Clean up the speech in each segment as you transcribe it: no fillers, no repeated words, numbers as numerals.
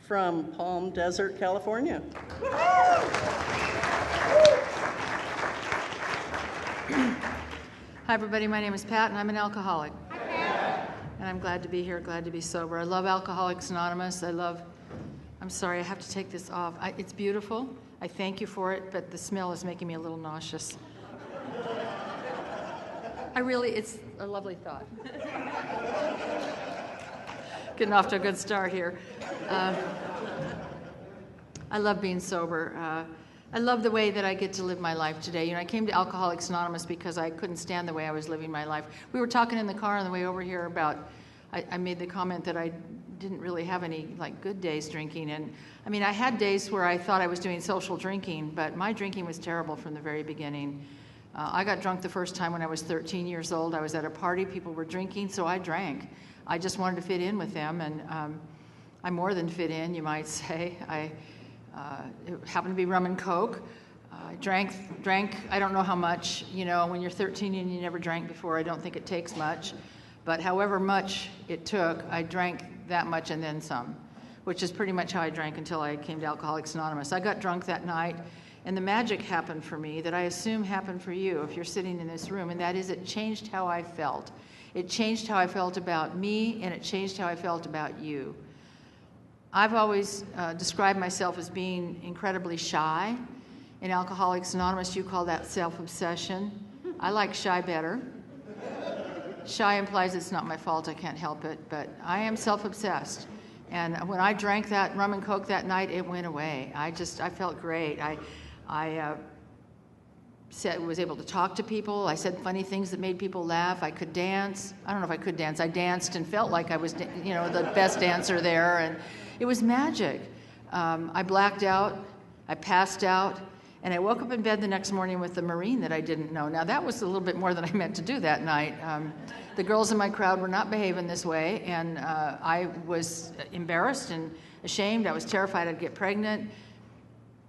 from Palm Desert, California. Hi, everybody. My name is Pat, and I'm an alcoholic. Hi, Pat. And I'm glad to be here, glad to be sober. I love Alcoholics Anonymous. I'm sorry, I have to take this off. It's beautiful. I thank you for it, but the smell is making me a little nauseous. It's a lovely thought. Getting off to a good start here. I love being sober. I love the way that I get to live my life today. I came to Alcoholics Anonymous because I couldn't stand the way I was living my life. We were talking in the car on the way over here about, I made the comment that I didn't really have any good days drinking. And I had days where I thought I was doing social drinking, but my drinking was terrible from the very beginning. I got drunk the first time when I was 13 years old. I was at a party, people were drinking, so I drank. I just wanted to fit in with them, and I more than fit in, you might say. It happened to be rum and Coke. I drank, I don't know how much. When you're 13 and you never drank before, I don't think it takes much. But however much it took, I drank that much and then some, which is pretty much how I drank until I came to Alcoholics Anonymous. I got drunk that night, and the magic happened for me that I assume happened for you if you're sitting in this room, and that is it changed how I felt. It changed how I felt about me, and it changed how I felt about you. I've always described myself as being incredibly shy. In Alcoholics Anonymous, you call that self-obsession. I like shy better. Shy implies it's not my fault, I can't help it, but I am self-obsessed. And when I drank that rum and Coke that night, it went away. I felt great. I was able to talk to people. I said funny things that made people laugh. I could dance. I don't know if I could dance. I danced and felt like I was, the best dancer there, and it was magic. I blacked out. I passed out. And I woke up in bed the next morning with the Marine that I didn't know. Now, that was a little bit more than I meant to do that night. The girls in my crowd were not behaving this way, and I was embarrassed and ashamed. I was terrified I'd get pregnant.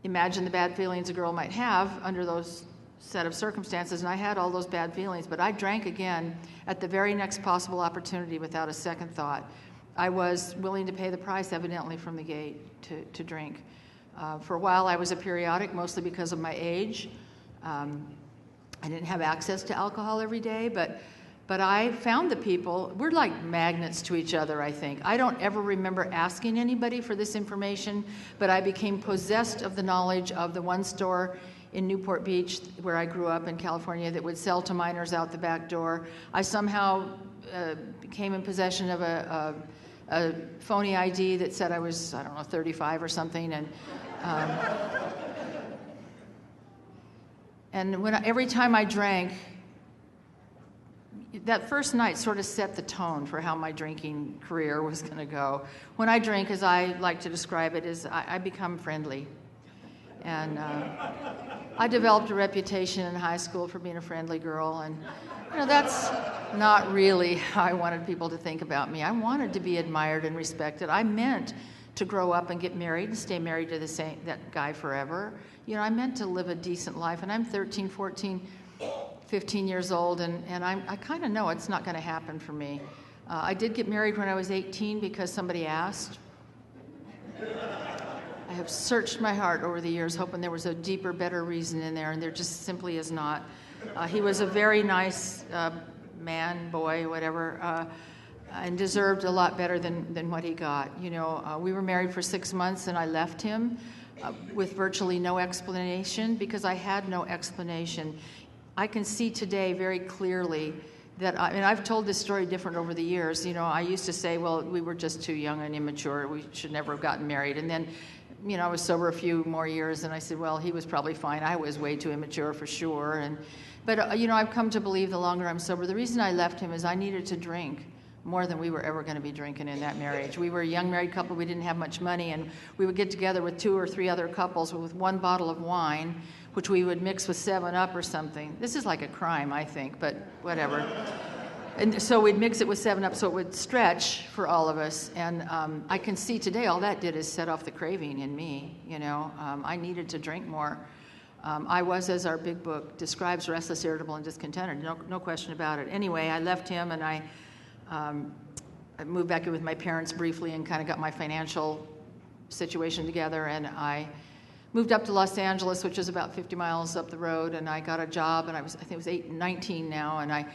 Imagine the bad feelings a girl might have under those set of circumstances, and I had all those bad feelings. But I drank again at the very next possible opportunity without a second thought. I was willing to pay the price, evidently, from the gate to drink. For a while, I was a periodic, mostly because of my age. I didn't have access to alcohol every day, but I found the people. We're like magnets to each other, I think. I don't ever remember asking anybody for this information, but I became possessed of the knowledge of the one store in Newport Beach, where I grew up in California, that would sell to minors out the back door. I somehow came in possession of a phony ID that said I was, 35 or something, and every time I drank, that first night sort of set the tone for how my drinking career was going to go. When I drink, as I like to describe it, is I become friendly. And I developed a reputation in high school for being a friendly girl, and that's not really how I wanted people to think about me. I wanted to be admired and respected. I meant to grow up and get married and stay married to that guy forever. I meant to live a decent life, and I'm 13, 14, 15 years old, and I kind of know it's not going to happen for me. I did get married when I was 18 because somebody asked. I have searched my heart over the years, hoping there was a deeper, better reason in there, and there just simply is not. He was a very nice man, boy, whatever, and deserved a lot better than what he got. We were married for 6 months, and I left him with virtually no explanation because I had no explanation. I can see today very clearly that, I've told this story different over the years. I used to say, well, we were just too young and immature. We should never have gotten married. And then, I was sober a few more years, and I said, well, he was probably fine. I was way too immature for sure. But I've come to believe the longer I'm sober, the reason I left him is I needed to drink more than we were ever going to be drinking in that marriage. We were a young married couple. We didn't have much money, and we would get together with 2 or 3 other couples with one bottle of wine, which we would mix with 7-Up or something. This is like a crime, I think, but whatever. And so we'd mix it with 7-Up so it would stretch for all of us. And I can see today all that did is set off the craving in me. I needed to drink more. I was, as our big book describes, restless, irritable, and discontented. No question about it. Anyway, I left him, and I moved back in with my parents briefly and kind of got my financial situation together, and I moved up to Los Angeles, which is about 50 miles up the road, and I got a job, and I think it was 19 now, and I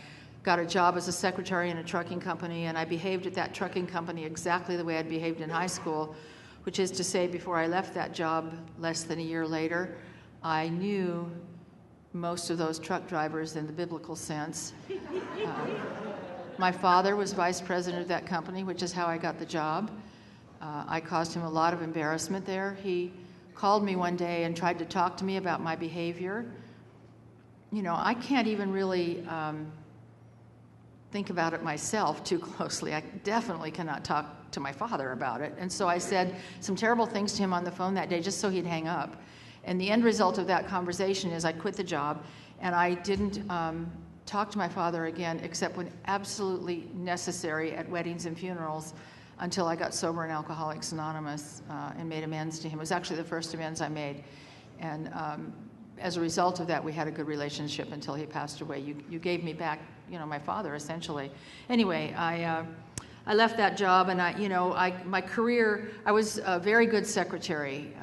got a job as a secretary in a trucking company, and I behaved at that trucking company exactly the way I'd behaved in high school, which is to say, before I left that job less than a year later, I knew most of those truck drivers in the biblical sense. My father was vice president of that company, which is how I got the job. I caused him a lot of embarrassment there. He called me one day and tried to talk to me about my behavior. You know, I can't even really think about it myself too closely. I definitely cannot talk to my father about it. And so I said some terrible things to him on the phone that day just so he'd hang up. And the end result of that conversation is I quit the job, and I didn't talk to my father again except when absolutely necessary at weddings and funerals until I got sober in Alcoholics Anonymous and made amends to him. It was actually the first amends I made. And as a result of that, we had a good relationship until he passed away. You gave me back, you know, my father, essentially. Anyway, I left that job, and my career, I was a very good secretary.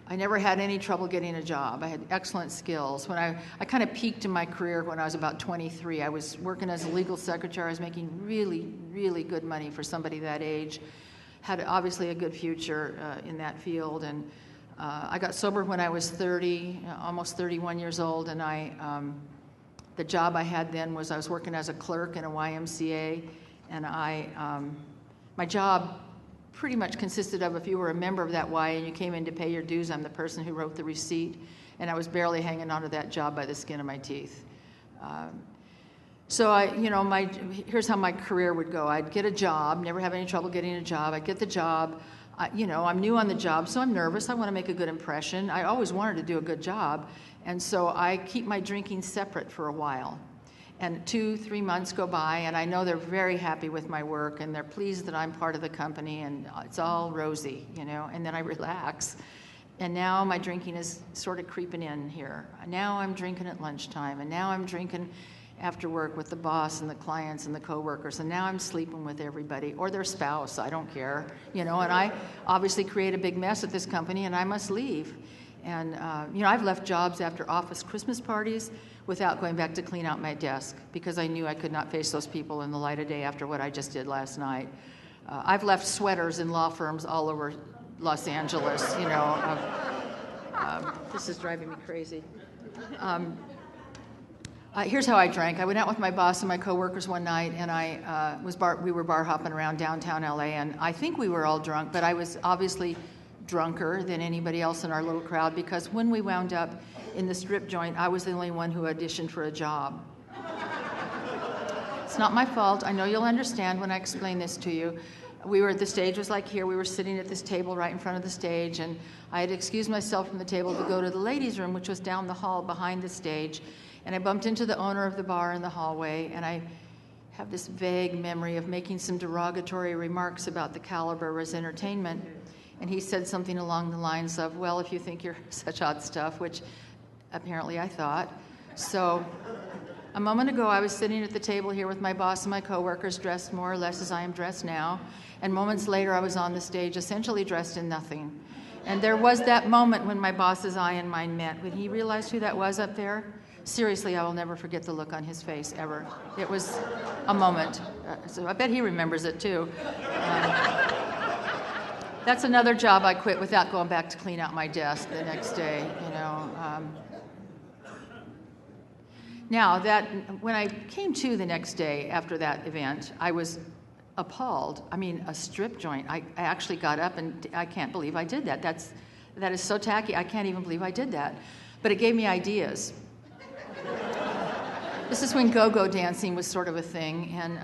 I never had any trouble getting a job. I had excellent skills. When I kind of peaked in my career when I was about 23. I was working as a legal secretary. I was making really, really good money for somebody that age. Had obviously a good future in that field. And I got sober when I was 30, almost 31 years old. And the job I had then was I was working as a clerk in a YMCA. And my job pretty much consisted of, if you were a member of that Y and you came in to pay your dues, I'm the person who wrote the receipt, and I was barely hanging on to that job by the skin of my teeth. So here's how my career would go. I'd get a job, never have any trouble getting a job. I'd get the job. I'm new on the job, so I'm nervous. I want to make a good impression. I always wanted to do a good job, and so I keep my drinking separate for a while. And 2-3 months go by, and I know they're very happy with my work, and they're pleased that I'm part of the company, and it's all rosy, and then I relax. And now my drinking is sort of creeping in here. Now I'm drinking at lunchtime, and now I'm drinking after work with the boss and the clients and the coworkers, and now I'm sleeping with everybody, or their spouse, I don't care, and I obviously create a big mess at this company, and I must leave. And, I've left jobs after office Christmas parties without going back to clean out my desk because I knew I could not face those people in the light of day after what I just did last night. I've left sweaters in law firms all over Los Angeles, this is driving me crazy. Here's how I drank. I went out with my boss and my coworkers one night, and we were bar hopping around downtown LA, and I think we were all drunk, but I was obviously drunker than anybody else in our little crowd because when we wound up in the strip joint, I was the only one who auditioned for a job. It's not my fault. I know you'll understand when I explain this to you. The stage was like here. We were sitting at this table right in front of the stage, and I had excused myself from the table to go to the ladies' room, which was down the hall behind the stage, and I bumped into the owner of the bar in the hallway, and I have this vague memory of making some derogatory remarks about the caliber of his entertainment. And he said something along the lines of, well, if you think you're such hot stuff, which apparently I thought. So a moment ago, I was sitting at the table here with my boss and my coworkers dressed more or less as I am dressed now. And moments later, I was on the stage essentially dressed in nothing. And there was that moment when my boss's eye and mine met, when he realized who that was up there. Seriously, I will never forget the look on his face, ever. It was a moment. So I bet he remembers it, too. That's another job I quit without going back to clean out my desk the next day, Now, when I came to the next day after that event, I was appalled. I mean, a strip joint. I actually got up, and I can't believe I did that. That is so tacky. I can't even believe I did that. But it gave me ideas. This is when go-go dancing was sort of a thing, and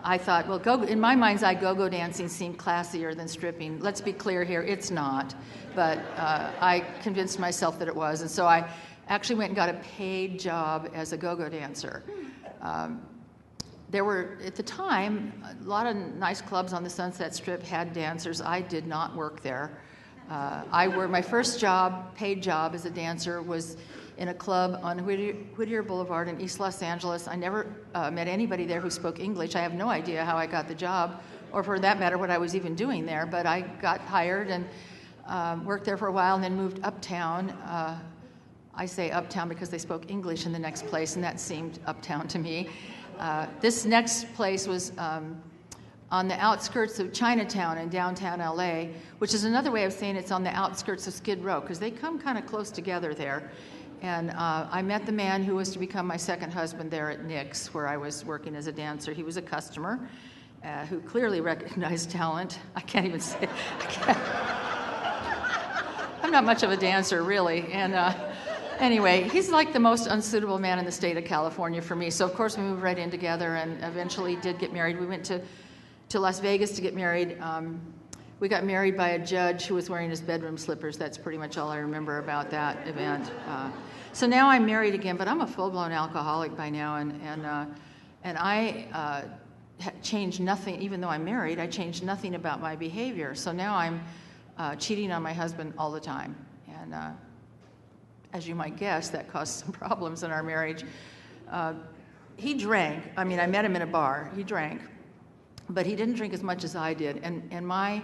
I thought, well, in my mind's eye, go-go dancing seemed classier than stripping. Let's be clear here, it's not. But I convinced myself that it was. And so I actually went and got a paid job as a go-go dancer. There were, at the time, a lot of nice clubs on the Sunset Strip had dancers. I did not work there. My first job, paid job as a dancer, was in a club on Whittier Boulevard in East Los Angeles. I never met anybody there who spoke English. I have no idea how I got the job or for that matter, what I was even doing there. But I got hired and worked there for a while and then moved uptown. I say uptown because they spoke English in the next place, and that seemed uptown to me. This next place was on the outskirts of Chinatown in downtown LA, which is another way of saying it's on the outskirts of Skid Row, because they come kind of close together there. And I met the man who was to become my second husband there at Nick's, where I was working as a dancer. He was a customer who clearly recognized talent. I can't even say. I'm not much of a dancer, really. And anyway, he's like the most unsuitable man in the state of California for me. So, of course, we moved right in together and eventually did get married. We went to Las Vegas to get married. We got married by a judge who was wearing his bedroom slippers. That's pretty much all I remember about that event. So now I'm married again, but I'm a full-blown alcoholic by now, and I changed nothing. Even though I'm married, I changed nothing about my behavior. So now I'm cheating on my husband all the time, and as you might guess, that caused some problems in our marriage. He drank. I mean, I met him in a bar. He drank, but he didn't drink as much as I did, and my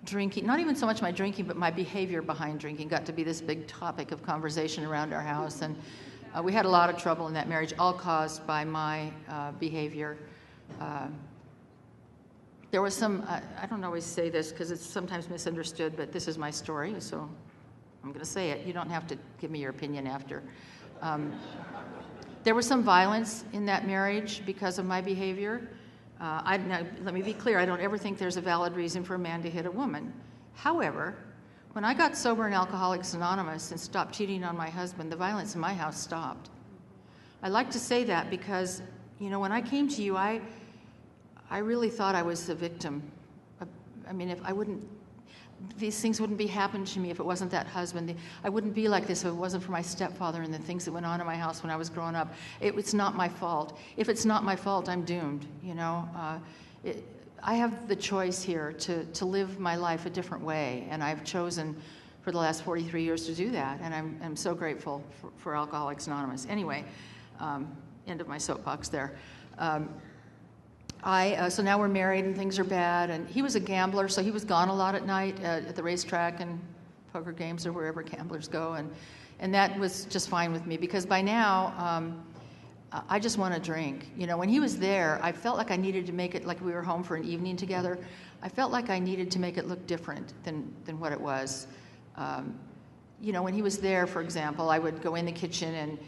drinking, not even so much my drinking, but my behavior behind drinking got to be this big topic of conversation around our house, and we had a lot of trouble in that marriage, all caused by my behavior. There was some, I don't always say this because it's sometimes misunderstood, but this is my story, so I'm going to say it. You don't have to give me your opinion after. There was some violence in that marriage because of my behavior. Now, let me be clear, I don't ever think there's a valid reason for a man to hit a woman. However, when I got sober in Alcoholics Anonymous and stopped cheating on my husband, the violence in my house stopped. I like to say that because, you know, when I came to you, I really thought I was the victim. I mean, if I wouldn't, these things wouldn't be happening to me if it wasn't that husband. I wouldn't be like this if it wasn't for my stepfather and the things that went on in my house when I was growing up. It's not my fault. If it's not my fault, I'm doomed, you know. I have the choice here to live my life a different way, and I've chosen for the last 43 years to do that, and I'm so grateful for Alcoholics Anonymous. Anyway, end of my soapbox there. So now we're married and things are bad, and he was a gambler, so he was gone a lot at night at the racetrack and poker games or wherever gamblers go, and that was just fine with me because by now I just want to drink. You know, when he was there, I felt like I needed to make it like we were home for an evening together. I felt like I needed to make it look different than what it was. You know, when he was there, for example, I would go in the kitchen and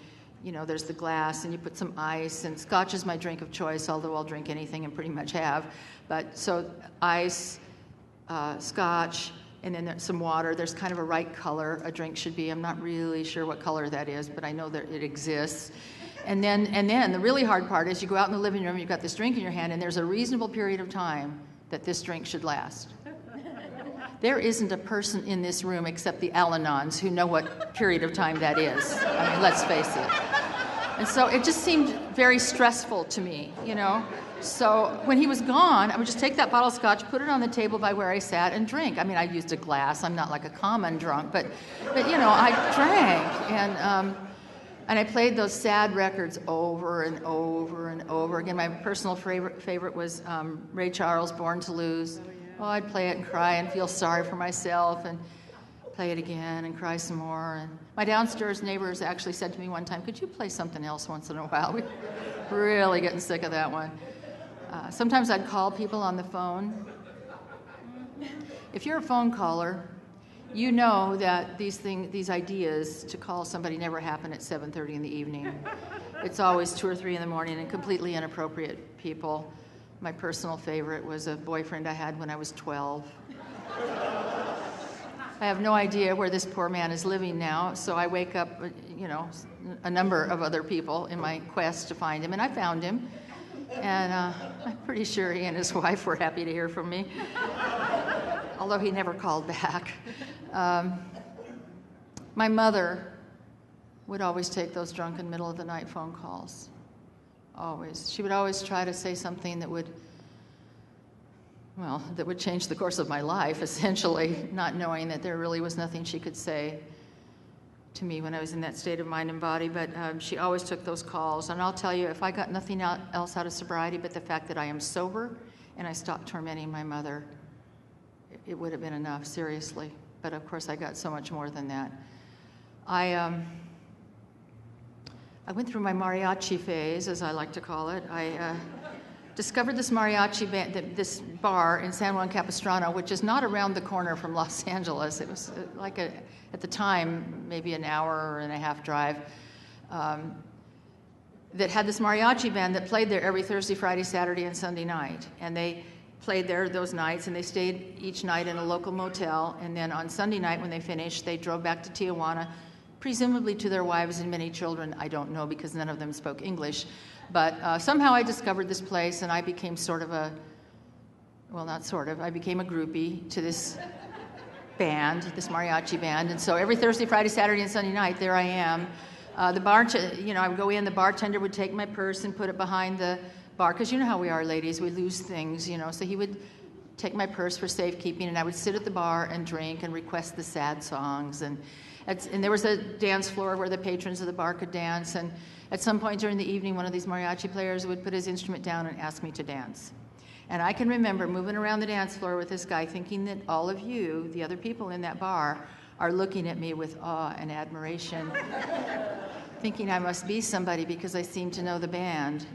you know, there's the glass, and you put some ice, and scotch is my drink of choice, although I'll drink anything and pretty much have. But so ice, scotch, and then there's some water. There's kind of a right color a drink should be. I'm not really sure what color that is, but I know that it exists. And then the really hard part is you go out in the living room, you've got this drink in your hand, and there's a reasonable period of time that this drink should last. There isn't a person in this room except the Al-Anons who know what period of time that is. I mean, let's face it. And so it just seemed very stressful to me, you know. So when he was gone, I would just take that bottle of scotch, put it on the table by where I sat, and drink. I mean, I used a glass. I'm not like a common drunk, but you know, I drank. And I played those sad records over and over and over again. My personal favorite was Ray Charles' Born to Lose. Oh, I'd play it and cry and feel sorry for myself and play it again and cry some more. And my downstairs neighbors actually said to me one time, could you play something else once in a while? We were really getting sick of that one. Sometimes I'd call people on the phone. If you're a phone caller, you know that these ideas to call somebody never happen at 7:30 in the evening. It's always 2 or 3 in the morning and completely inappropriate people. My personal favorite was a boyfriend I had when I was 12. I have no idea where this poor man is living now, so I wake up, you know, a number of other people in my quest to find him, and I found him. And I'm pretty sure he and his wife were happy to hear from me, although he never called back. My mother would always take those drunken middle of the night phone calls. Always. She would always try to say something that would change the course of my life, essentially, not knowing that there really was nothing she could say to me when I was in that state of mind and body. But she always took those calls. And I'll tell you, if I got nothing else out of sobriety but the fact that I am sober and I stopped tormenting my mother, it would have been enough, seriously. But of course, I got so much more than that. I went through my mariachi phase, as I like to call it. I discovered this mariachi band, this bar in San Juan Capistrano, which is not around the corner from Los Angeles. It was like at the time, maybe an hour and a half drive, that had this mariachi band that played there every Thursday, Friday, Saturday, and Sunday night. And they played there those nights, and they stayed each night in a local motel. And then on Sunday night, when they finished, they drove back to Tijuana, presumably to their wives and many children. I don't know, because none of them spoke English. But somehow I discovered this place, and I became sort of I became a groupie to this band, this mariachi band. And so every Thursday, Friday, Saturday, and Sunday night, there I am. I would go in, the bartender would take my purse and put it behind the bar, because you know how we are, ladies, we lose things, so he would take my purse for safekeeping, and I would sit at the bar and drink and request the sad songs, and there was a dance floor where the patrons of the bar could dance, and at some point during the evening, one of these mariachi players would put his instrument down and ask me to dance. And I can remember moving around the dance floor with this guy, thinking that all of you, the other people in that bar, are looking at me with awe and admiration, thinking I must be somebody because I seem to know the band.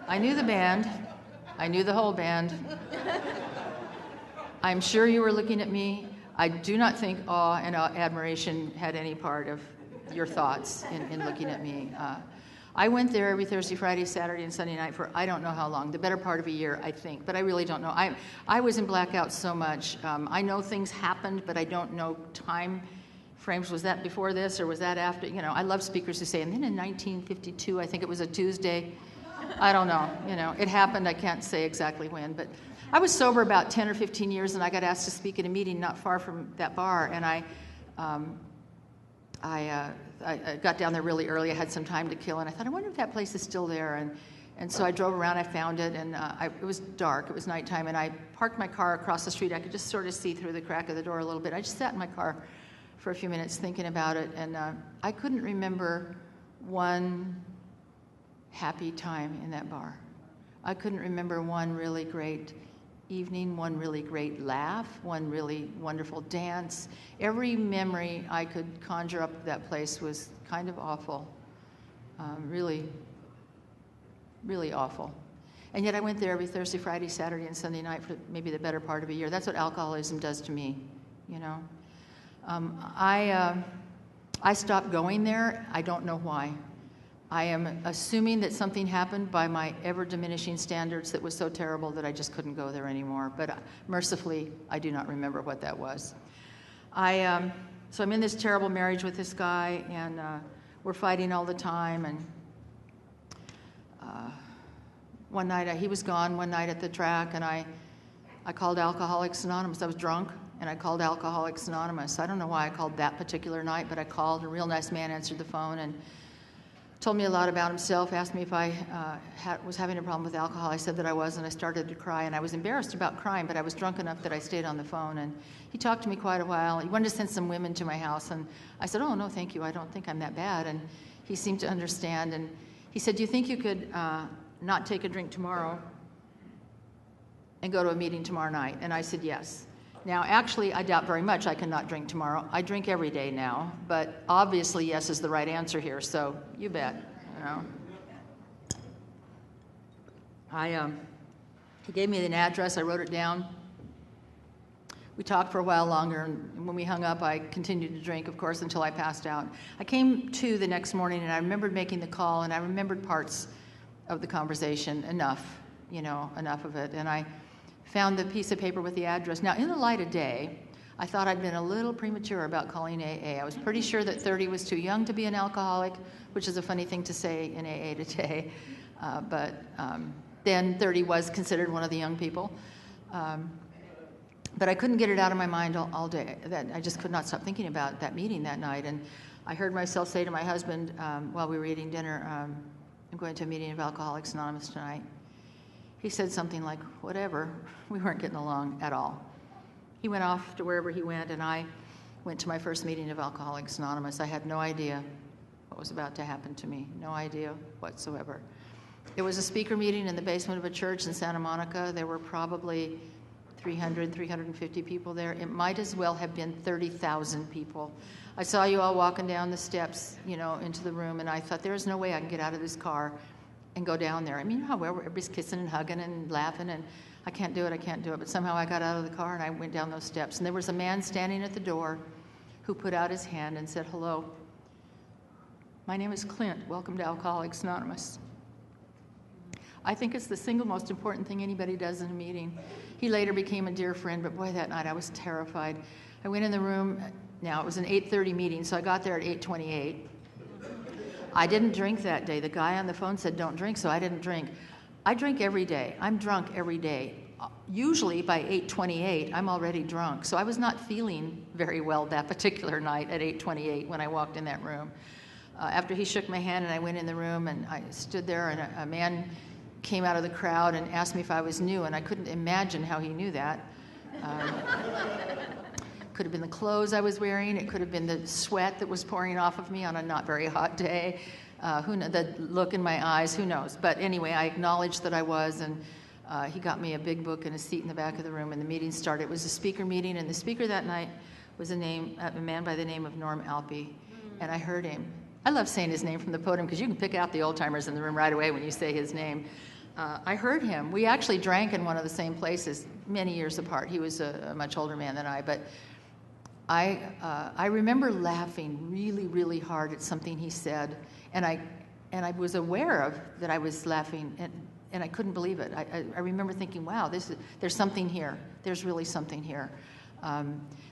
I knew the band. I knew the whole band. I'm sure you were looking at me. I do not think awe and admiration had any part of your thoughts in looking at me. I went there every Thursday, Friday, Saturday, and Sunday night for I don't know how long, the better part of a year, I think, but I really don't know. I was in blackout so much. I know things happened, but I don't know time frames. Was that before this, or was that after? I love speakers who say, and then in 1952, I think it was a Tuesday. I don't know. It happened. I can't say exactly when, but I was sober about 10 or 15 years, and I got asked to speak at a meeting not far from that bar, and I got down there really early. I had some time to kill, and I thought, I wonder if that place is still there. And so I drove around. I found it, and it was dark. It was nighttime, and I parked my car across the street. I could just sort of see through the crack of the door a little bit. I just sat in my car for a few minutes thinking about it, and I couldn't remember one happy time in that bar. I couldn't remember one really great evening, one really great laugh, one really wonderful dance. Every memory I could conjure up of that place was kind of awful, really, really awful. And yet I went there every Thursday, Friday, Saturday, and Sunday night for maybe the better part of a year. That's what alcoholism does to me, I stopped going there. I don't know why. I am assuming that something happened by my ever-diminishing standards that was so terrible that I just couldn't go there anymore. But mercifully, I do not remember what that was. So I'm in this terrible marriage with this guy, and we're fighting all the time. And one night, he was gone one night at the track, and I called Alcoholics Anonymous. I was drunk, and I called Alcoholics Anonymous. I don't know why I called that particular night, but I called. A real nice man answered the phone, and told me a lot about himself, asked me if I was having a problem with alcohol. I said that I was, and I started to cry, and I was embarrassed about crying, but I was drunk enough that I stayed on the phone, and he talked to me quite a while. He wanted to send some women to my house, and I said, oh, no, thank you. I don't think I'm that bad, and he seemed to understand, and he said, do you think you could not take a drink tomorrow and go to a meeting tomorrow night? And I said, yes. Now, actually, I doubt very much I cannot drink tomorrow. I drink every day now, but obviously yes is the right answer here, so you bet, He gave me an address. I wrote it down. We talked for a while longer, and when we hung up, I continued to drink, of course, until I passed out. I came to the next morning, and I remembered making the call, and I remembered parts of the conversation, enough of it, and I found the piece of paper with the address. Now, in the light of day, I thought I'd been a little premature about calling AA. I was pretty sure that 30 was too young to be an alcoholic, which is a funny thing to say in AA today. But then 30 was considered one of the young people. But I couldn't get it out of my mind all day. I just could not stop thinking about that meeting that night. And I heard myself say to my husband while we were eating dinner, I'm going to a meeting of Alcoholics Anonymous tonight. He said something like, whatever. We weren't getting along at all. He went off to wherever he went, and I went to my first meeting of Alcoholics Anonymous. I had no idea what was about to happen to me, no idea whatsoever. It was a speaker meeting in the basement of a church in Santa Monica. There were probably 300, 350 people there. It might as well have been 30,000 people. I saw you all walking down the steps, into the room, and I thought, there's no way I can get out of this car and go down there. I mean, how everybody's kissing and hugging and laughing, and I can't do it. But somehow I got out of the car and I went down those steps. And there was a man standing at the door who put out his hand and said, "Hello, my name is Clint. Welcome to Alcoholics Anonymous." I think it's the single most important thing anybody does in a meeting. He later became a dear friend, but boy, that night I was terrified. I went in the room. Now, it was an 8:30 meeting, so I got there at 8:28. I didn't drink that day. The guy on the phone said, "Don't drink," so I didn't drink. I drink every day. I'm drunk every day. Usually by 8:28, I'm already drunk. So I was not feeling very well that particular night at 8:28 when I walked in that room. After he shook my hand and I went in the room and I stood there, and a man came out of the crowd and asked me if I was new, and I couldn't imagine how he knew that. Could have been the clothes I was wearing. It could have been the sweat that was pouring off of me on a not very hot day. The look in my eyes, who knows? But anyway, I acknowledged that I was, and he got me a big book and a seat in the back of the room, and the meeting started. It was a speaker meeting, and the speaker that night was a man by the name of Norm Alpe, and I heard him. I love saying his name from the podium because you can pick out the old-timers in the room right away when you say his name. I heard him. We actually drank in one of the same places many years apart. He was a much older man than I, but I remember laughing really, really hard at something he said, and I was aware of that I was laughing, and I couldn't believe it. I remember thinking, wow, there's something here. There's really something here.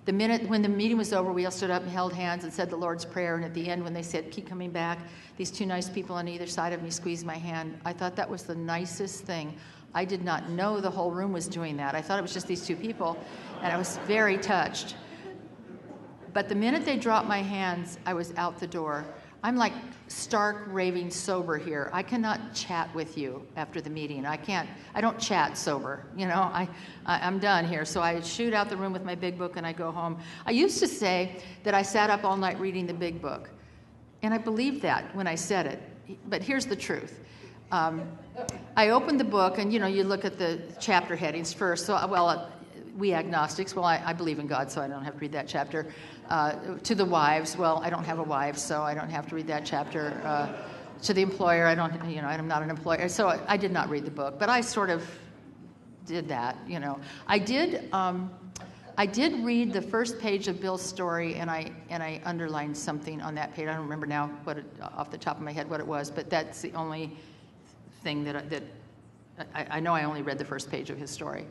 The minute when the meeting was over, we all stood up and held hands and said the Lord's Prayer, and at the end when they said, "Keep coming back," these two nice people on either side of me squeezed my hand. I thought that was the nicest thing. I did not know the whole room was doing that. I thought it was just these two people, and I was very touched. But the minute they dropped my hands, I was out the door. I'm like stark raving sober here. I cannot chat with you after the meeting. I don't chat sober. I'm done here. So I shoot out the room with my big book and I go home. I used to say that I sat up all night reading the big book. And I believed that when I said it. But here's the truth. I opened the book and, you look at the chapter headings first. So, we agnostics, I believe in God, so I don't have to read that chapter. To the wives, I don't have a wife, so I don't have to read that chapter. To the employer, I'm not an employer, so I did not read the book, but I sort of did that, I did read the first page of Bill's story, and I underlined something on that page. I don't remember now off the top of my head what it was, but that's the only thing that I know. I only read the first page of his story.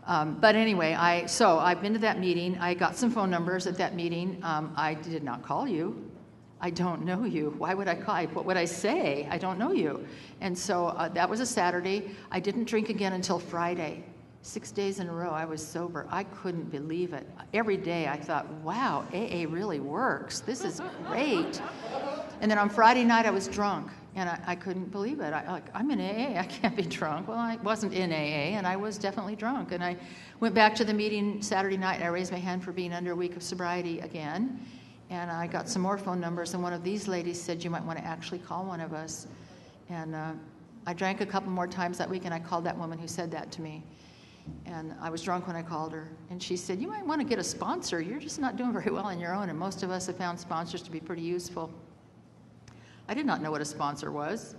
But anyway, I've been to that meeting. I got some phone numbers at that meeting. I did not call you. I don't know you. Why would I call? What would I say? I don't know you. And so that was a Saturday. I didn't drink again until Friday. 6 days in a row, I was sober. I couldn't believe it. Every day I thought, wow, AA really works. This is great. And then on Friday night, I was drunk. And I couldn't believe it. I'm in AA. I can't be drunk. Well, I wasn't in AA, and I was definitely drunk. And I went back to the meeting Saturday night, and I raised my hand for being under a week of sobriety again. And I got some more phone numbers, and one of these ladies said, "You might want to actually call one of us." And I drank a couple more times that week, and I called that woman who said that to me. And I was drunk when I called her. And she said, "You might want to get a sponsor. You're just not doing very well on your own." And most of us have found sponsors to be pretty useful. I did not know what a sponsor was,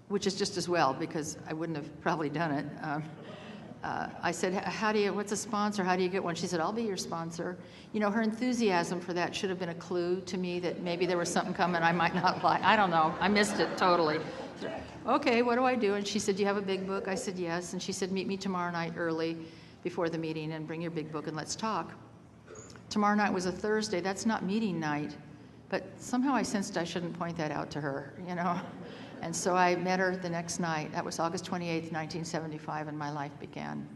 which is just as well, because I wouldn't have probably done it. I said, what's a sponsor? How do you get one? She said, "I'll be your sponsor." Her enthusiasm for that should have been a clue to me that maybe there was something coming I might not like. I don't know. I missed it totally. Okay, what do I do? And she said, "Do you have a big book?" I said, "Yes." And she said, "Meet me tomorrow night early before the meeting and bring your big book and let's talk." Tomorrow night was a Thursday. That's not meeting night. But somehow I sensed I shouldn't point that out to her, And so I met her the next night. That was August 28th, 1975, and my life began.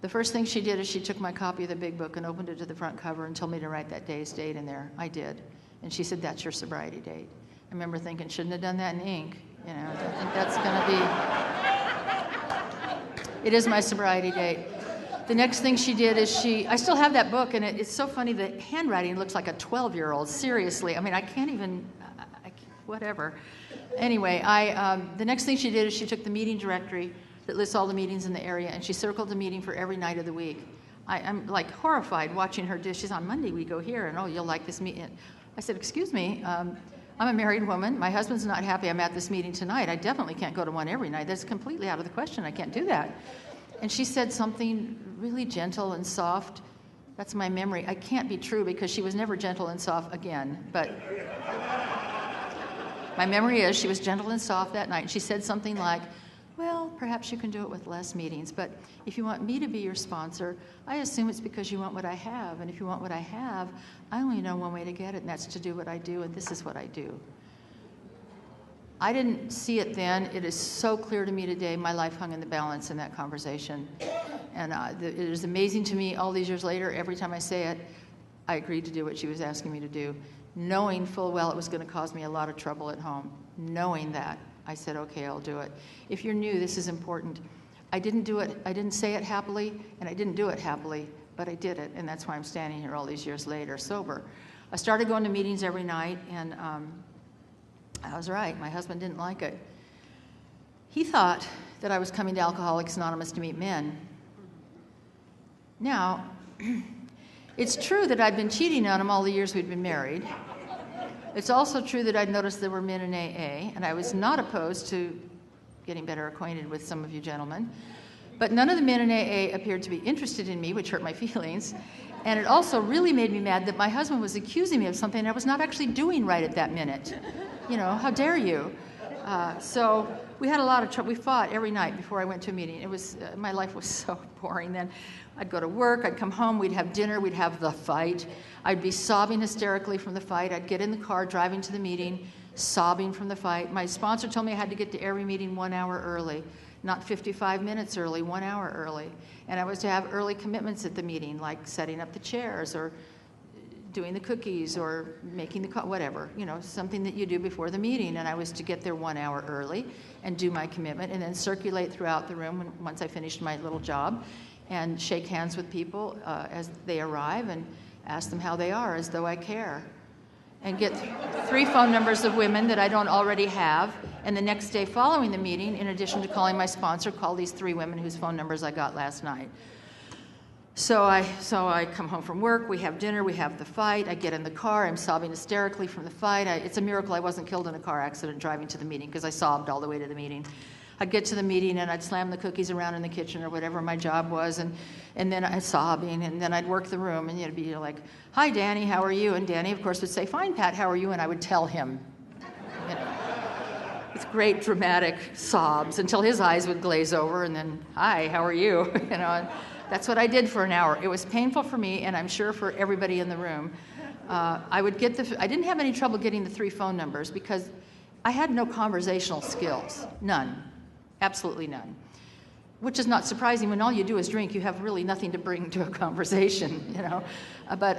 The first thing she did is she took my copy of the big book and opened it to the front cover and told me to write that day's date in there. I did. And she said, "That's your sobriety date." I remember thinking, shouldn't have done that in ink. I think that's going to be... It is my sobriety date. The next thing she did is I still have that book, and it's so funny, the handwriting looks like a 12-year-old, seriously. I mean, I can't even, whatever. Anyway, the next thing she did is she took the meeting directory that lists all the meetings in the area, and she circled the meeting for every night of the week. I'm like horrified watching her do. She's on Monday, we go here, and oh, you'll like this meeting. I said, excuse me, I'm a married woman. My husband's not happy I'm at this meeting tonight. I definitely can't go to one every night. That's completely out of the question. I can't do that. And she said something really gentle and soft. That's my memory. I can't be true because she was never gentle and soft again. But my memory is she was gentle and soft that night. And she said something like, well, perhaps you can do it with less meetings. But if you want me to be your sponsor, I assume it's because you want what I have. And if you want what I have, I only know one way to get it, and that's to do what I do. And this is what I do. I didn't see it then. It is so clear to me today. My life hung in the balance in that conversation. And it is amazing to me all these years later, every time I say it, I agreed to do what she was asking me to do, knowing full well it was going to cause me a lot of trouble at home. Knowing that, I said, okay, I'll do it. If you're new, this is important. I didn't do it. I didn't say it happily, and I didn't do it happily, but I did it, and that's why I'm standing here all these years later, sober. I started going to meetings every night, and I was right. My husband didn't like it. He thought that I was coming to Alcoholics Anonymous to meet men. Now, it's true that I'd been cheating on him all the years we'd been married. It's also true that I'd noticed there were men in AA, and I was not opposed to getting better acquainted with some of you gentlemen. But none of the men in AA appeared to be interested in me, which hurt my feelings. And it also really made me mad that my husband was accusing me of something I was not actually doing right at that minute. You know, how dare you? So we had a lot of trouble. We fought every night before I went to a meeting. It was my life was so boring then. I'd go to work, I'd come home, we'd have dinner, we'd have the fight. I'd be sobbing hysterically from the fight. I'd get in the car driving to the meeting, sobbing from the fight. My sponsor told me I had to get to every meeting 1 hour early, not 55 minutes early, 1 hour early. And I was to have early commitments at the meeting, like setting up the chairs or doing the cookies or making the whatever, you know, something that you do before the meeting. And I was to get there 1 hour early and do my commitment and then circulate throughout the room once I finished my little job and shake hands with people as they arrive and ask them how they are as though I care. And get 3 phone numbers of women that I don't already have. And the next day following the meeting, in addition to calling my sponsor, call these 3 women whose phone numbers I got last night. So I come home from work, we have dinner, we have the fight, I get in the car, I'm sobbing hysterically from the fight. It's a miracle I wasn't killed in a car accident driving to the meeting because I sobbed all the way to the meeting. I'd get to the meeting and I'd slam the cookies around in the kitchen or whatever my job was, and then I'd sobbing, and then I'd work the room, and it'd be like, hi, Danny, how are you? And Danny, of course, would say, fine, Pat, how are you? And I would tell him, you know, with great dramatic sobs until his eyes would glaze over, and then, hi, how are you? You know, that's what I did for an hour. It was painful for me, and I'm sure for everybody in the room. I didn't have any trouble getting the 3 phone numbers because I had no conversational skills, none. Absolutely none, which is not surprising. When all you do is drink, you have really nothing to bring to a conversation, you know.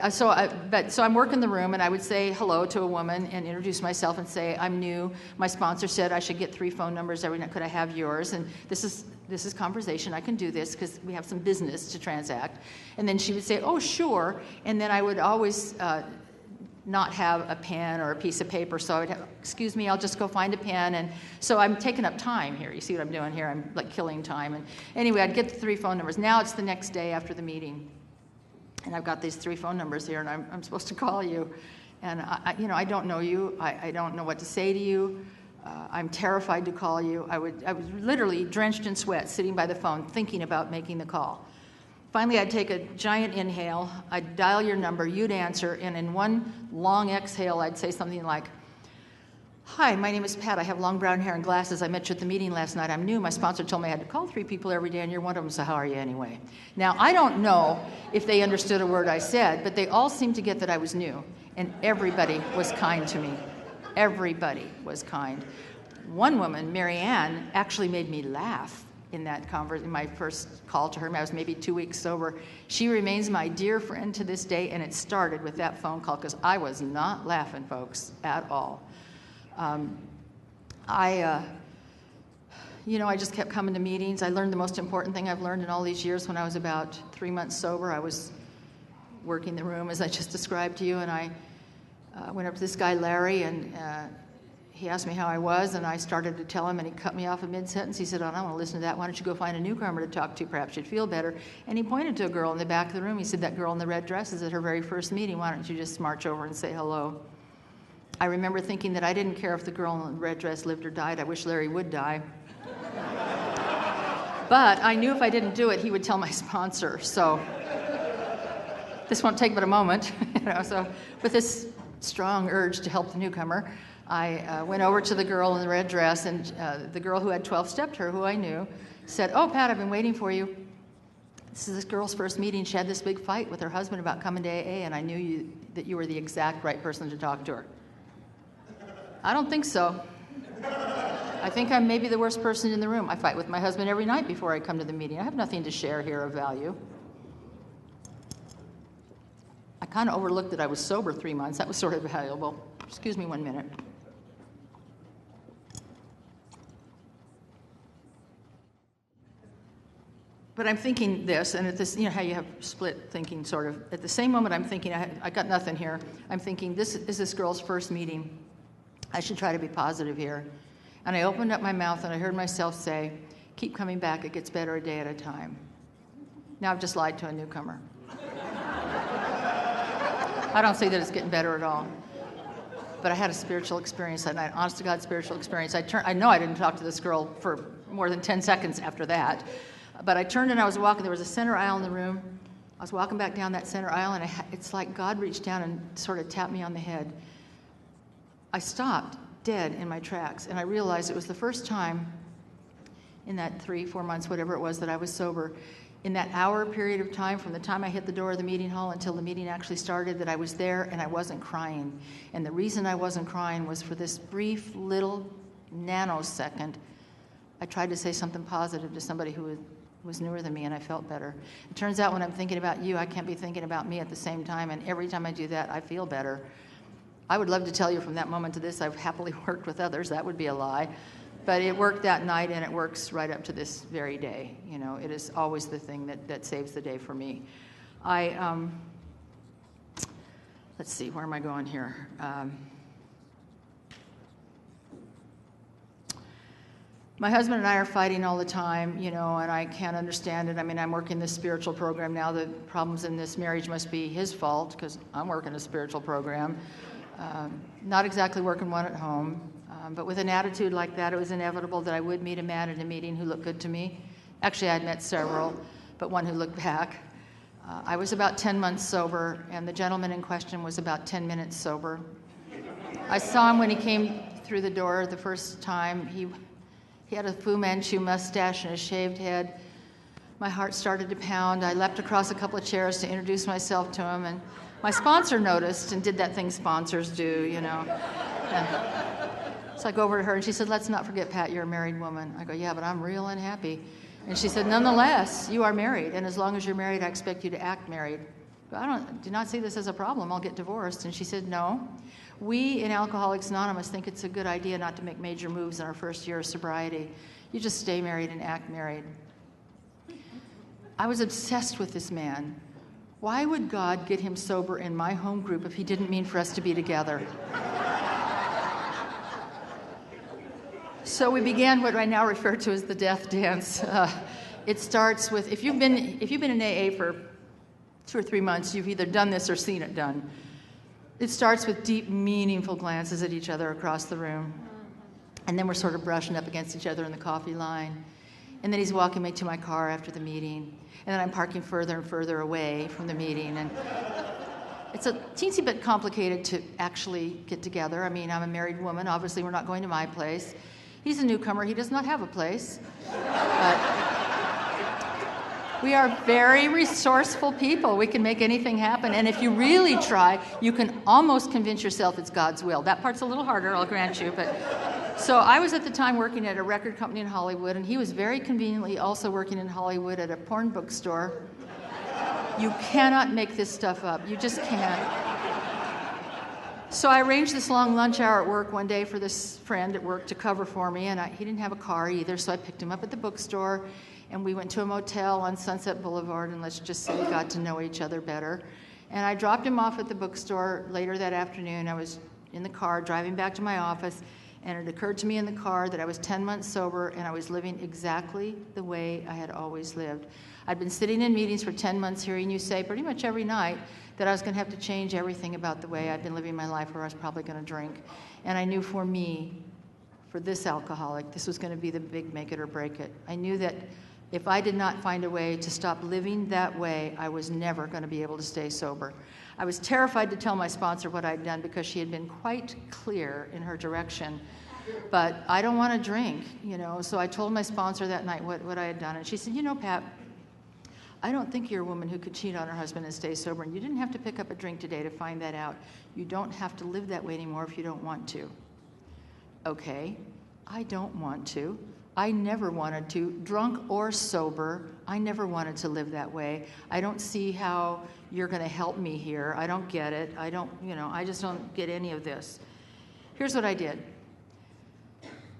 So I'm working the room, and I would say hello to a woman and introduce myself and say, I'm new. My sponsor said I should get 3 phone numbers every night. Could I have yours? And this is conversation. I can do this because we have some business to transact. And then she would say, oh, sure. And then I would always not have a pen or a piece of paper, so I would have, excuse me, I'll just go find a pen. And so I'm taking up time here. You see what I'm doing here? I'm like killing time. And anyway, I'd get the 3 phone numbers. Now it's the next day after the meeting, and I've got these 3 phone numbers here, and I'm supposed to call you. And I don't know you. I don't know what to say to you. I'm terrified to call you. I was literally drenched in sweat, sitting by the phone, thinking about making the call. Finally, I'd take a giant inhale, I'd dial your number, you'd answer, and in one long exhale, I'd say something like, hi, my name is Pat. I have long brown hair and glasses. I met you at the meeting last night. I'm new. My sponsor told me I had to call 3 people every day, and you're one of them, so how are you anyway? Now, I don't know if they understood a word I said, but they all seemed to get that I was new, and everybody was kind to me. Everybody was kind. One woman, Mary Ann, actually made me laugh in that in my first call to her. I was maybe 2 weeks sober. She remains my dear friend to this day, and it started with that phone call because I was not laughing, folks, at all. I just kept coming to meetings. I learned the most important thing I've learned in all these years. When I was about 3 months sober, I was working the room, as I just described to you, and I went up to this guy, Larry, and he asked me how I was, and I started to tell him, and he cut me off in mid-sentence. He said, "Oh, I don't want to listen to that. Why don't you go find a newcomer to talk to? Perhaps you'd feel better." And he pointed to a girl in the back of the room. He said, "That girl in the red dress is at her very first meeting. Why don't you just march over and say hello?" I remember thinking that I didn't care if the girl in the red dress lived or died. I wish Larry would die. But I knew if I didn't do it, he would tell my sponsor. So this won't take but a moment. So with this strong urge to help the newcomer, I went over to the girl in the red dress, and the girl who had 12-stepped her, who I knew, said, "Oh, Pat, I've been waiting for you. This is this girl's first meeting. She had this big fight with her husband about coming to AA, and I knew that you were the exact right person to talk to her." I don't think so. I think I'm maybe the worst person in the room. I fight with my husband every night before I come to the meeting. I have nothing to share here of value. I kind of overlooked that I was sober 3 months. That was sort of valuable. Excuse me 1 minute. But I'm thinking this, and at this, you know how you have split thinking sort of. At the same moment I'm thinking, I got nothing here. I'm thinking, this is this girl's first meeting. I should try to be positive here. And I opened up my mouth and I heard myself say, "Keep coming back, it gets better a day at a time." Now I've just lied to a newcomer. I don't say that it's getting better at all. But I had a spiritual experience that night, honest to God spiritual experience. I know I didn't talk to this girl for more than 10 seconds after that. But I turned and I was walking. There was a center aisle in the room. I was walking back down that center aisle, and it's like God reached down and sort of tapped me on the head. I stopped dead in my tracks, and I realized it was the first time in that 3-4 months, whatever it was, that I was sober. In that hour period of time, from the time I hit the door of the meeting hall until the meeting actually started, that I was there and I wasn't crying. And the reason I wasn't crying was for this brief little nanosecond, I tried to say something positive to somebody who was newer than me, and I felt better. It turns out when I'm thinking about you, I can't be thinking about me at the same time, and every time I do that, I feel better. I would love to tell you from that moment to this, I've happily worked with others. That would be a lie. But it worked that night, and it works right up to this very day. You know, it is always the thing that saves the day for me. Let's see, where am I going here? My husband and I are fighting all the time, you know, and I can't understand it. I mean, I'm working this spiritual program now. The problems in this marriage must be his fault, because I'm working a spiritual program. Not exactly working one at home. But with an attitude like that, it was inevitable that I would meet a man at a meeting who looked good to me. Actually, I'd met several, but one who looked back. I was about 10 months sober, and the gentleman in question was about 10 minutes sober. I saw him when he came through the door the first time. He had a Fu Manchu mustache and a shaved head. My heart started to pound. I leapt across a couple of chairs to introduce myself to him, and my sponsor noticed and did that thing sponsors do, you know. So I go over to her, and she said, "Let's not forget, Pat, you're a married woman." I go, "Yeah, but I'm real unhappy." And she said, "Nonetheless, you are married, and as long as you're married, I expect you to act married." I do not see this as a problem. I'll get divorced. And she said, "No. We in Alcoholics Anonymous think it's a good idea not to make major moves in our first year of sobriety. You just stay married and act married." I was obsessed with this man. Why would God get him sober in my home group if he didn't mean for us to be together? So we began what I now refer to as the death dance. It starts with, if you've been in AA for 2 or 3 months, you've either done this or seen it done. It starts with deep, meaningful glances at each other across the room. And then we're sort of brushing up against each other in the coffee line. And then he's walking me to my car after the meeting. And then I'm parking further and further away from the meeting. And it's a teensy bit complicated to actually get together. I mean, I'm a married woman. Obviously, we're not going to my place. He's a newcomer. He does not have a place. But we are very resourceful people. We can make anything happen. And if you really try, you can almost convince yourself it's God's will. That part's a little harder, I'll grant you. But so I was at the time working at a record company in Hollywood, and he was very conveniently also working in Hollywood at a porn bookstore. You cannot make this stuff up. You just can't. So I arranged this long lunch hour at work one day for this friend at work to cover for me, and he didn't have a car either, so I picked him up at the bookstore, and we went to a motel on Sunset Boulevard, and let's just say we got to know each other better. And I dropped him off at the bookstore later that afternoon. I was in the car driving back to my office, And it occurred to me in the car that I was 10 months sober and I was living exactly the way I had always lived. I'd been sitting in meetings for 10 months hearing you say pretty much every night that I was going to have to change everything about the way I'd been living my life, or I was probably going to drink. And I knew for me, for this alcoholic, this was going to be the big make it or break it. I knew that if I did not find a way to stop living that way, I was never going to be able to stay sober. I was terrified to tell my sponsor what I'd done because she had been quite clear in her direction. But I don't want to drink, so I told my sponsor that night what I had done. And she said, Pat, I don't think you're a woman who could cheat on her husband and stay sober, and you didn't have to pick up a drink today to find that out. You don't have to live that way anymore if you don't want to. Okay, I don't want to. I never wanted to, drunk or sober, I never wanted to live that way. I don't see how you're going to help me here. I don't get it. I just don't get any of this. Here's what I did.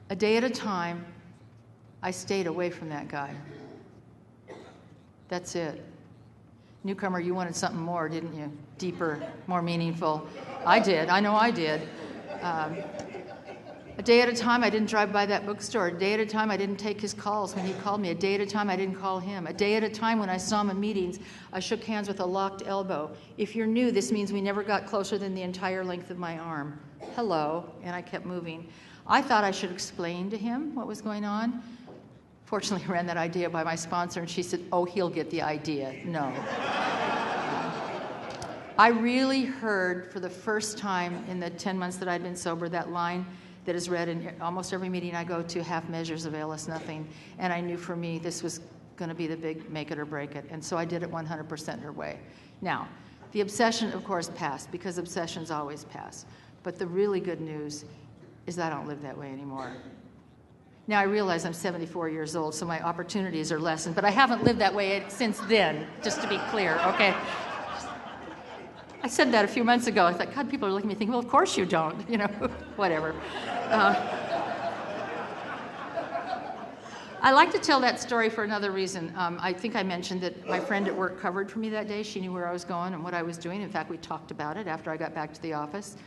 A day at a time, I stayed away from that guy. That's it. Newcomer, you wanted something more, didn't you? Deeper, more meaningful. I did. I know I did. A day at a time, I didn't drive by that bookstore. A day at a time, I didn't take his calls when he called me. A day at a time, I didn't call him. A day at a time, when I saw him in meetings, I shook hands with a locked elbow. If you're new, this means we never got closer than the entire length of my arm. Hello, and I kept moving. I thought I should explain to him what was going on. Fortunately, I ran that idea by my sponsor, and she said, oh, he'll get the idea. No. I really heard for the first time in the 10 months that I'd been sober that line that is read in almost every meeting I go to, half measures avail us nothing. And I knew for me this was going to be the big make it or break it. And so I did it 100% her way. Now, the obsession, of course, passed, because obsessions always pass. But the really good news is that I don't live that way anymore. Now, I realize I'm 74 years old, so my opportunities are lessened, but I haven't lived that way since then, just to be clear, okay? I said that a few months ago. I thought, God, people are looking at me thinking, well, of course you don't, whatever. I like to tell that story for another reason. I think I mentioned that my friend at work covered for me that day. She knew where I was going and what I was doing. In fact, we talked about it after I got back to the office.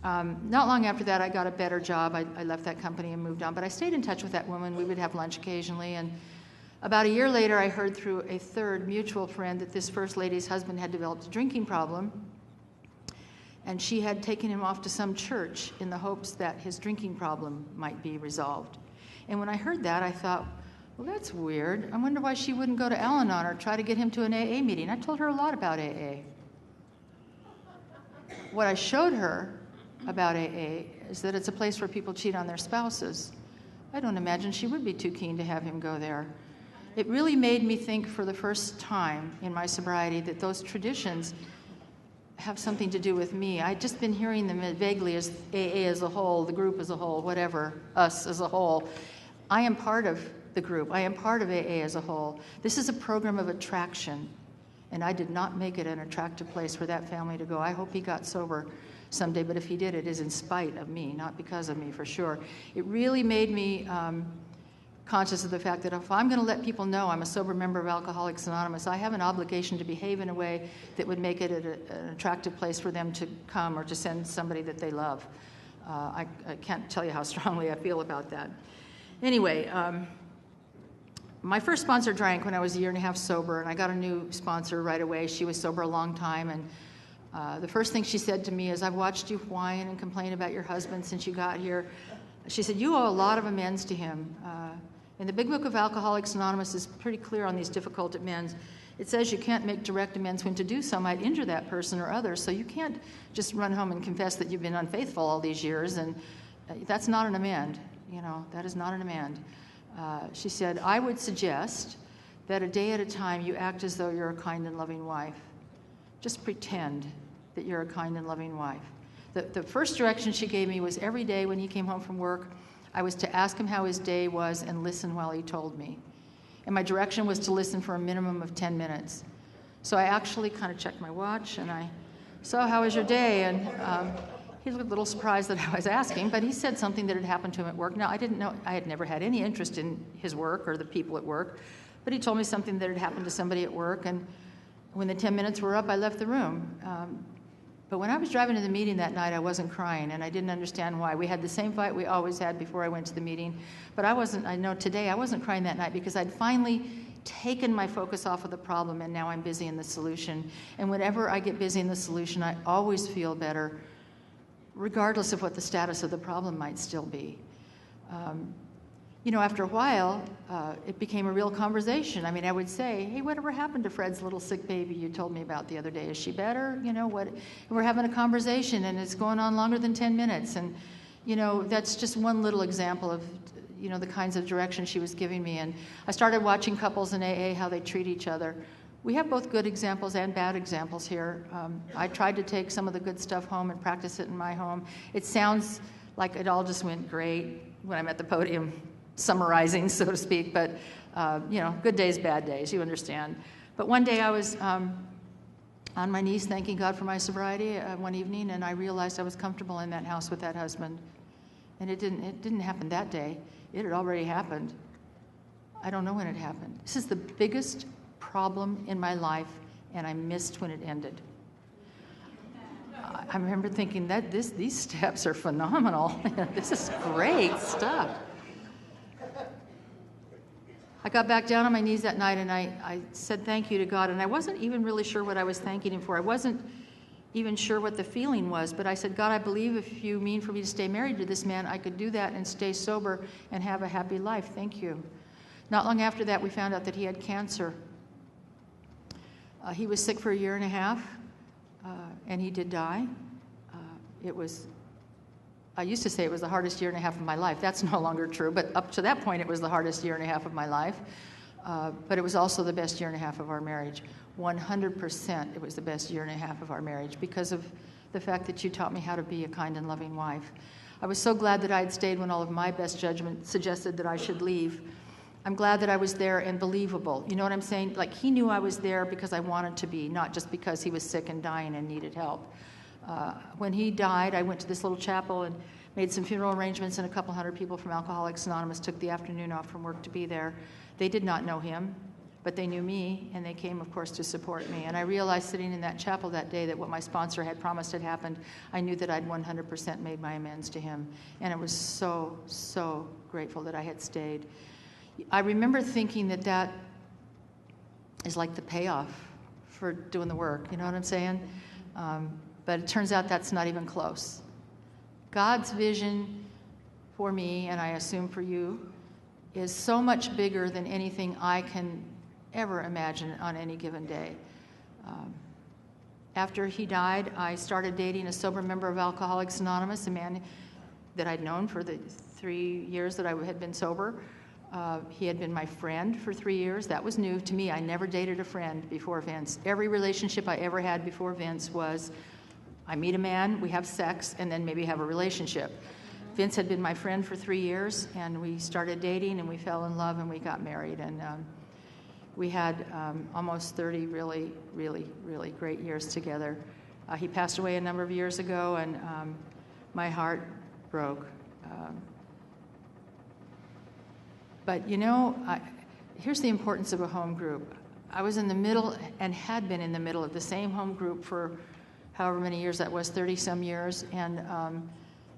Not long after that, I got a better job. I left that company and moved on, but I stayed in touch with that woman. We would have lunch occasionally, and about a year later, I heard through a third mutual friend that this first lady's husband had developed a drinking problem, and she had taken him off to some church in the hopes that his drinking problem might be resolved. And when I heard that, I thought, well, that's weird. I wonder why she wouldn't go to Al-Anon or try to get him to an AA meeting. I told her a lot about AA. What I showed her about AA is that it's a place where people cheat on their spouses. I don't imagine she would be too keen to have him go there. It really made me think for the first time in my sobriety that those traditions have something to do with me. I'd just been hearing them vaguely as AA as a whole, the group as a whole, whatever, us as a whole. I am part of the group. I am part of AA as a whole. This is a program of attraction, and I did not make it an attractive place for that family to go. I hope he got sober someday, but if he did, it is in spite of me, not because of me, for sure. It really made me conscious of the fact that if I'm going to let people know I'm a sober member of Alcoholics Anonymous, I have an obligation to behave in a way that would make it an attractive place for them to come or to send somebody that they love. I can't tell you how strongly I feel about that. Anyway, my first sponsor drank when I was a year and a half sober, and I got a new sponsor right away. She was sober a long time, and the first thing she said to me is, I've watched you whine and complain about your husband since you got here. She said, you owe a lot of amends to him. And the Big Book of Alcoholics Anonymous is pretty clear on these difficult amends. It says you can't make direct amends when to do so might injure that person or others, so you can't just run home and confess that you've been unfaithful all these years, and that's not an amend. That is not an amend. She said, I would suggest that a day at a time you act as though you're a kind and loving wife. Just pretend that you're a kind and loving wife. The first direction she gave me was every day when he came home from work, I was to ask him how his day was and listen while he told me. And my direction was to listen for a minimum of 10 minutes. So I actually kind of checked my watch, and so how was your day? And he was a little surprised that I was asking, but he said something that had happened to him at work. Now, I didn't know, I had never had any interest in his work or the people at work, but he told me something that had happened to somebody at work, and when the 10 minutes were up, I left the room. But when I was driving to the meeting that night, I wasn't crying, and I didn't understand why. We had the same fight we always had before I went to the meeting, but I know today I wasn't crying that night because I'd finally taken my focus off of the problem, and now I'm busy in the solution. And whenever I get busy in the solution, I always feel better, regardless of what the status of the problem might still be. After a while, it became a real conversation. I mean, I would say, hey, whatever happened to Fred's little sick baby you told me about the other day? Is she better? We're having a conversation, and it's going on longer than 10 minutes. And, that's just one little example of, the kinds of direction she was giving me. And I started watching couples in AA, how they treat each other. We have both good examples and bad examples here. I tried to take some of the good stuff home and practice it in my home. It sounds like it all just went great when I'm at the podium summarizing, so to speak, but, good days, bad days, you understand. But one day I was on my knees thanking God for my sobriety one evening, and I realized I was comfortable in that house with that husband. And it didn't happen that day. It had already happened. I don't know when it happened. This is the biggest problem in my life, and I missed when it ended. I remember thinking that these steps are phenomenal. This is great stuff. I got back down on my knees that night, and I said thank you to God, and I wasn't even really sure what I was thanking him for. I wasn't even sure what the feeling was, but I said, God, I believe if you mean for me to stay married to this man, I could do that and stay sober and have a happy life. Thank you. Not long after that, we found out that he had cancer. He was sick for 1.5 years, and he did die. I used to say it was the hardest 1.5 years of my life. That's no longer true, but up to that point, it was the hardest 1.5 years of my life. But it was also the best 1.5 years of our marriage. 100% it was the best 1.5 years of our marriage because of the fact that you taught me how to be a kind and loving wife. I was so glad that I had stayed when all of my best judgment suggested that I should leave. I'm glad that I was there and believable. You know what I'm saying? Like, he knew I was there because I wanted to be, not just because he was sick and dying and needed help. When he died, I went to this little chapel and made some funeral arrangements, and a couple hundred people from Alcoholics Anonymous took the afternoon off from work to be there. They did not know him, but they knew me, and they came, of course, to support me. And I realized sitting in that chapel that day that what my sponsor had promised had happened. I knew that I'd 100% made my amends to him, and I was so, so grateful that I had stayed. I remember thinking that is like the payoff for doing the work, you know what I'm saying? But it turns out that's not even close. God's vision for me, and I assume for you, is so much bigger than anything I can ever imagine on any given day. After he died, I started dating a sober member of Alcoholics Anonymous, a man that I'd known for the 3 years that I had been sober. He had been my friend for 3 years. That was new to me. I never dated a friend before Vince. Every relationship I ever had before Vince was, I meet a man, we have sex, and then maybe have a relationship. Vince had been my friend for 3 years, and we started dating, and we fell in love, and we got married. And we had almost 30 really, really, really great years together. He passed away a number of years ago, and my heart broke. But here's the importance of a home group. I was in the middle and had been in the middle of the same home group for however many years that was, 30-some years, and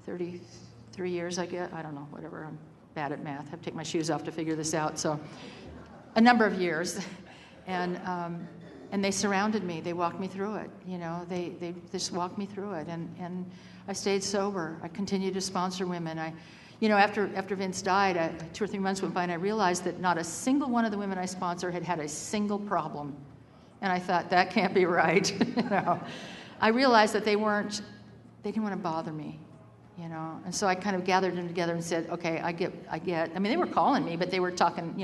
33 years, I guess. I don't know, whatever. I'm bad at math. I have to take my shoes off to figure this out. So a number of years. And they surrounded me. They walked me through it. They just walked me through it. And I stayed sober. I continued to sponsor women. After Vince died, 2 or 3 months went by, and I realized that not a single one of the women I sponsored had a single problem. And I thought, that can't be right. I realized that they didn't want to bother me, And so I kind of gathered them together and said, okay, I get. I mean, they were calling me, but they were talking,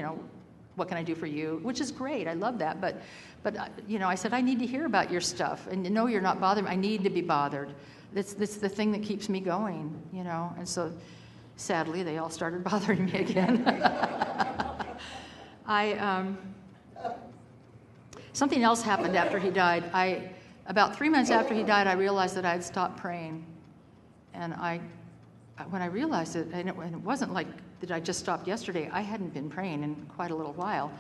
what can I do for you? Which is great. I love that. But I said, I need to hear about your stuff. And no, you're not bothering me. I need to be bothered. That's the thing that keeps me going, And so sadly, they all started bothering me again. Something else happened after he died. About 3 months after he died, I realized that I had stopped praying. And when I realized it, and it wasn't like that I just stopped yesterday, I hadn't been praying in quite a little while.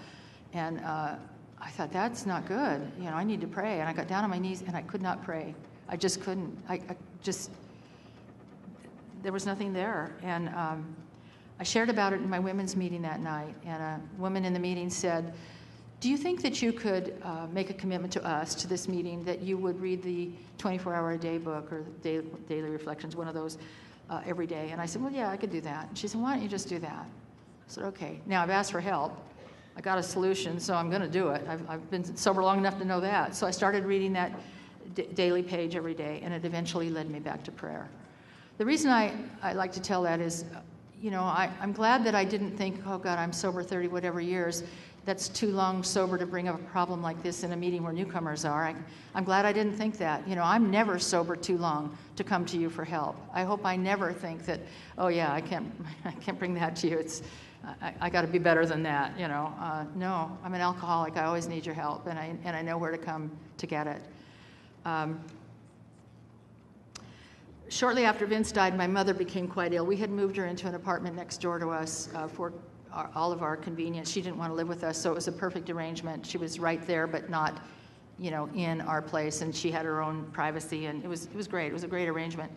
And I thought, that's not good. I need to pray. And I got down on my knees, and I could not pray. I just couldn't. There was nothing there. And I shared about it in my women's meeting that night, and a woman in the meeting said, do you think that you could make a commitment to us, to this meeting, that you would read the 24-hour-a-day book or daily reflections, one of those, every day? And I said, well, yeah, I could do that. And she said, why don't you just do that? I said, okay. Now, I've asked for help. I got a solution, so I'm going to do it. I've been sober long enough to know that. So I started reading that daily page every day, and it eventually led me back to prayer. The reason I like to tell that is, I'm glad that I didn't think, oh, God, I'm sober 30 whatever years. That's too long sober to bring up a problem like this in a meeting where newcomers are. I'm glad I didn't think that. I'm never sober too long to come to you for help. I hope I never think that, oh yeah, I can't bring that to you. I got to be better than that. No, I'm an alcoholic. I always need your help, and I know where to come to get it. Shortly after Vince died, my mother became quite ill. We had moved her into an apartment next door to us for all of our convenience. She didn't want to live with us, so it was a perfect arrangement. She was right there, but not, in our place, and she had her own privacy, and it was great. It was a great arrangement.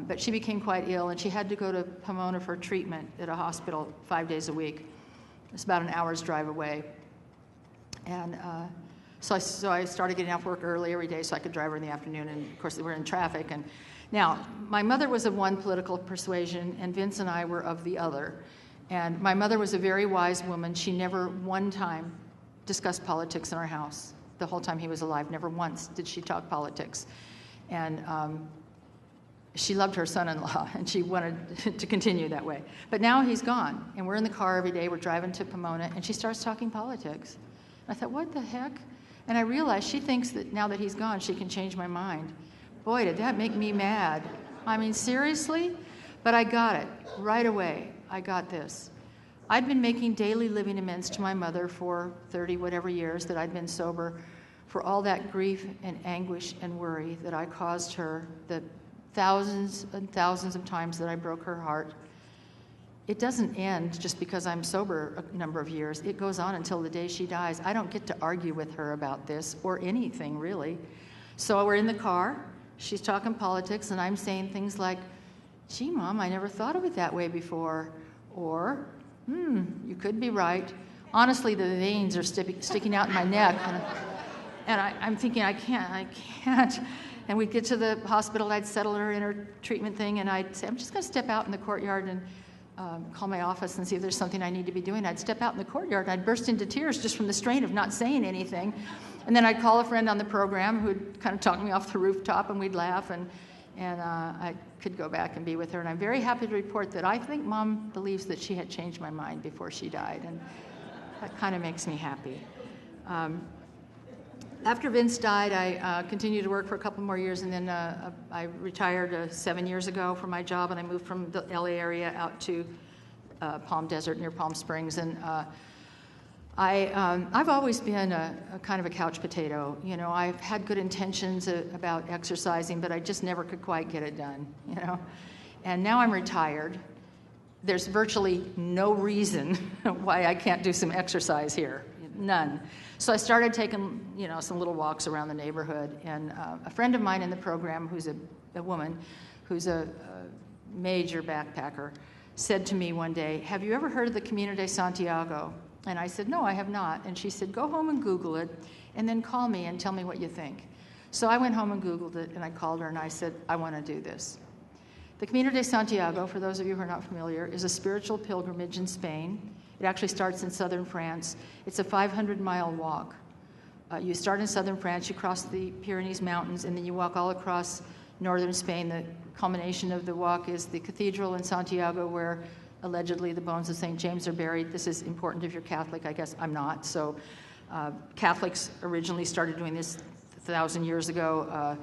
But she became quite ill, and she had to go to Pomona for treatment at a hospital 5 days a week. It's about an hour's drive away. And so I started getting off work early every day so I could drive her in the afternoon, and of course we were in traffic. And now, my mother was of one political persuasion, and Vince and I were of the other. And my mother was a very wise woman. She never one time discussed politics in our house. The whole time he was alive, never once did she talk politics. And she loved her son-in-law, and she wanted to continue that way. But now he's gone, and we're in the car every day. We're driving to Pomona, and she starts talking politics. I thought, what the heck? And I realized she thinks that now that he's gone, she can change my mind. Boy, did that make me mad. I mean, seriously? But I got it right away. I got this. I'd been making daily living amends to my mother for 30 whatever years that I'd been sober, for all that grief and anguish and worry that I caused her, the thousands and thousands of times that I broke her heart. It doesn't end just because I'm sober a number of years. It goes on until the day she dies. I don't get to argue with her about this or anything, really. So we're in the car. She's talking politics, and I'm saying things like, gee, Mom, I never thought of it that way before. Or, you could be right. Honestly, the veins are sticking out in my neck. And I'm thinking, I can't. And we'd get to the hospital, I'd settle her in her treatment thing, and I'd say, I'm just going to step out in the courtyard and call my office and see if there's something I need to be doing. I'd step out in the courtyard, and I'd burst into tears just from the strain of not saying anything. And then I'd call a friend on the program who'd kind of talk me off the rooftop, and we'd laugh, and I could go back and be with her. And I'm very happy to report that I think Mom believes that she had changed my mind before she died, and that kind of makes me happy. After Vince died, I continued to work for a couple more years, and then I retired 7 years ago from my job, and I moved from the LA area out to Palm Desert near Palm Springs. And I've always been a kind of a couch potato. I've had good intentions about exercising, but I just never could quite get it done, And now I'm retired. There's virtually no reason why I can't do some exercise here. None. So I started taking, some little walks around the neighborhood. And a friend of mine in the program, who's a woman, who's a major backpacker, said to me one day, have you ever heard of the Camino de Santiago? And I said, no, I have not. And she said, go home and Google it, and then call me and tell me what you think. So I went home and Googled it, and I called her, and I said, I want to do this. The Camino de Santiago, for those of you who are not familiar, is a spiritual pilgrimage in Spain. It actually starts in southern France. It's a 500-mile walk. You start in southern France, you cross the Pyrenees Mountains, and then you walk all across northern Spain. The culmination of the walk is the cathedral in Santiago, where allegedly the bones of St. James are buried. This is important if you're Catholic. I guess I'm not. So Catholics originally started doing this 1,000 years ago.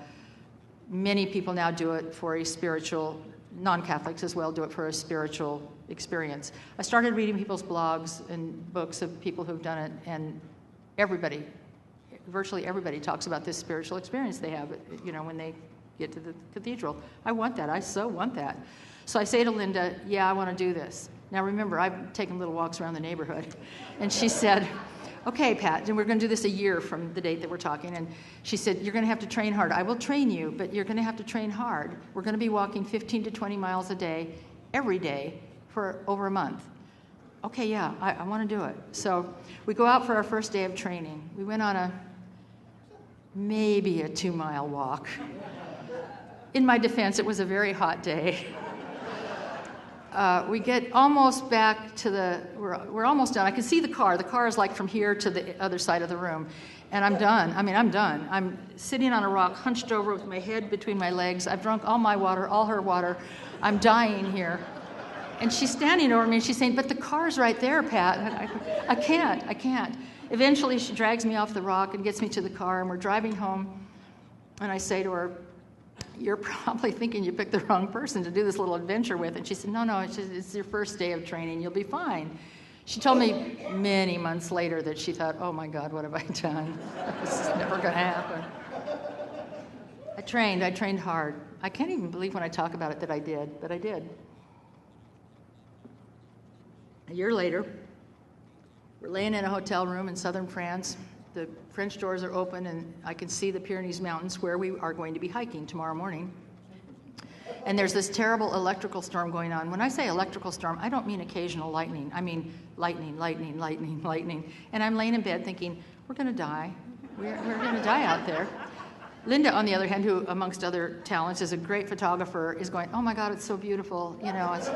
Many people now do it for a spiritual, non-Catholics as well, do it for a spiritual experience. I started reading people's blogs and books of people who've done it, and virtually everybody talks about this spiritual experience they have, when they get to the cathedral. I want that. I so want that. So I say to Linda, yeah, I want to do this. Now remember, I've taken little walks around the neighborhood. And she said, okay, Pat, and we're going to do this a year from the date that we're talking. And she said, you're going to have to train hard. I will train you, but you're going to have to train hard. We're going to be walking 15 to 20 miles a day, every day, for over a month. Okay, yeah, I want to do it. So we go out for our first day of training. We went on maybe a 2-mile walk. In my defense, it was a very hot day. We get almost back to we're almost done. I can see the car. The car is like from here to the other side of the room. And I'm done. I mean, I'm done. I'm sitting on a rock, hunched over with my head between my legs. I've drunk all my water, all her water. I'm dying here. And she's standing over me and she's saying, but the car's right there, Pat. And I can't. Eventually, she drags me off the rock and gets me to the car, and we're driving home. And I say to her, you're probably thinking you picked the wrong person to do this little adventure with. And she said, no, it's your first day of training. You'll be fine. She told me many months later that she thought, oh my God, what have I done? This is never going to happen. I trained hard. I can't even believe when I talk about it that I did, but I did. A year later, we're laying in a hotel room in southern France. The French doors are open, and I can see the Pyrenees Mountains where we are going to be hiking tomorrow morning. And there's this terrible electrical storm going on. When I say electrical storm, I don't mean occasional lightning. I mean lightning. And I'm laying in bed thinking, we're going to die. We're going to die out there. Linda, on the other hand, who, amongst other talents, is a great photographer, is going, oh my God, it's so beautiful. You know, it's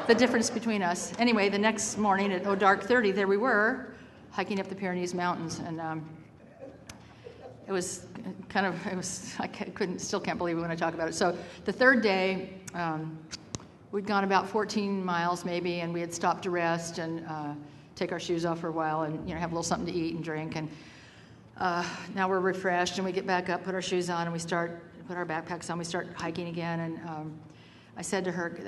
the difference between us. Anyway, the next morning at dark 30, there we were, hiking up the Pyrenees Mountains. And it was still can't believe it when I talk about it. So the third day, we'd gone about 14 miles maybe, and we had stopped to rest and take our shoes off for a while and, you know, have a little something to eat and drink. And now we're refreshed, and we get back up, put our shoes on, and we put our backpacks on. We start hiking again, and I said to her,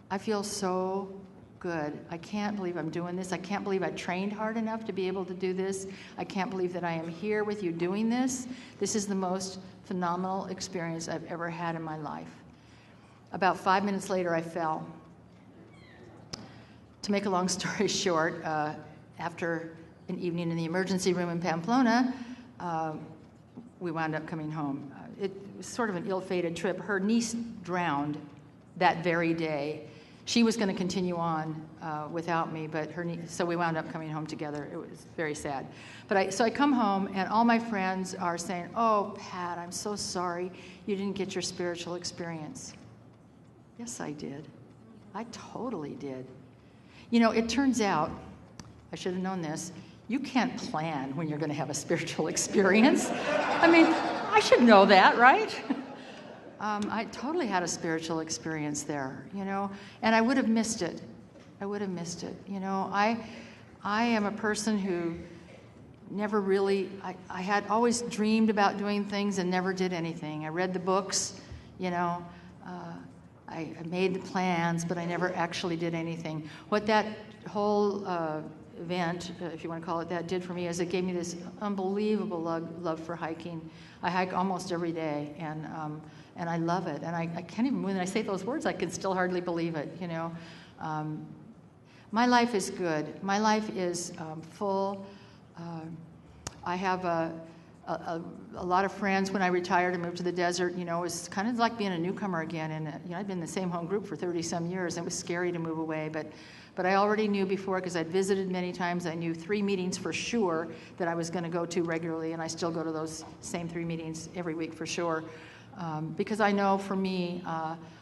I feel so good. I can't believe I'm doing this. I can't believe I trained hard enough to be able to do this. I can't believe that I am here with you doing this. This is the most phenomenal experience I've ever had in my life. About 5 minutes later, I fell. To make a long story short, after an evening in the emergency room in Pamplona, we wound up coming home. It was sort of an ill-fated trip. Her niece drowned that very day. She was going to continue on without me, but so we wound up coming home together. It was very sad. So I come home, and all my friends are saying, oh, Pat, I'm so sorry you didn't get your spiritual experience. Yes, I did. I totally did. You know, it turns out, I should have known this, you can't plan when you're going to have a spiritual experience. I mean, I should know that, right? I totally had a spiritual experience there, you know, and I would have missed it. You know, I am a person who never really, I had always dreamed about doing things and never did anything. I read the books, you know, I made the plans, but I never actually did anything. What that whole event, if you want to call it that, did for me is it gave me this unbelievable love for hiking. I hike almost every day, and I love it. And I can't even, when I say those words, I can still hardly believe it, you know. My life is good. My life is full. I have a lot of friends. When I retired and moved to the desert, you know, it was kind of like being a newcomer again. And you know, I'd been in the same home group for 30-some years. It was scary to move away, but I already knew before, because I'd visited many times. I knew 3 meetings for sure that I was going to go to regularly, and I still go to those same 3 meetings every week for sure. Because I know for me,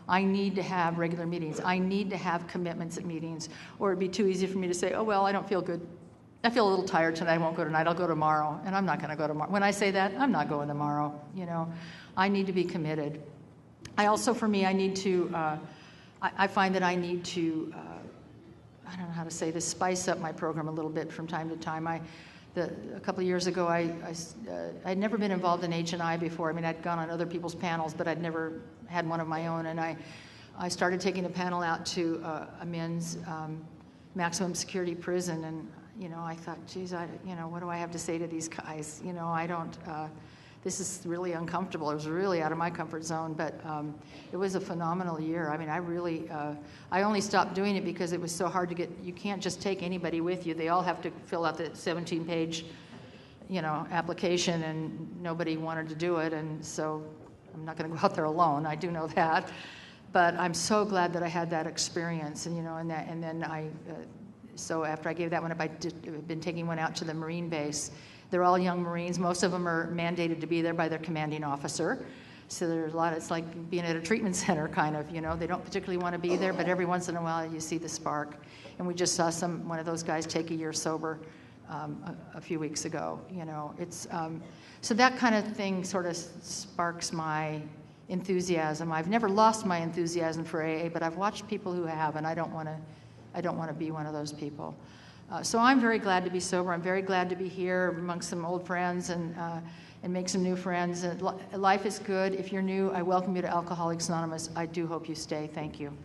I need to have regular meetings. I need to have commitments at meetings, or it'd be too easy for me to say, oh, well, I don't feel good. I feel a little tired tonight. I won't go tonight. I'll go tomorrow. And I'm not going to go tomorrow. When I say that, I'm not going tomorrow. You know, I need to be committed. I also, for me, I need to, I find that I need to, I don't know how to say this, spice up my program a little bit from time to time. A couple of years ago, I'd never been involved in H&I before. I mean, I'd gone on other people's panels, but I'd never had one of my own. And I started taking a panel out to a men's maximum security prison. And, you know, I thought, geez, you know, what do I have to say to these guys? You know, this is really uncomfortable. It was really out of my comfort zone, but it was a phenomenal year. I mean, I only stopped doing it because it was so hard to get. You can't just take anybody with you. They all have to fill out the 17-page, application, and nobody wanted to do it, and so I'm not going to go out there alone. I do know that, but I'm so glad that I had that experience, and then so after I gave that one up, I've been taking one out to the Marine base. They're all young Marines. Most of them are mandated to be there by their commanding officer. So there's a lot. It's like being at a treatment center, kind of. They don't particularly want to be there, but every once in a while you see the spark. And we just saw one of those guys take a year sober a few weeks ago. It's so that kind of thing sort of sparks my enthusiasm. I've never lost my enthusiasm for AA, but I've watched people who have, and I don't want to be one of those people. So I'm very glad to be sober. I'm very glad to be here amongst some old friends and make some new friends. Life is good. If you're new, I welcome you to Alcoholics Anonymous. I do hope you stay. Thank you.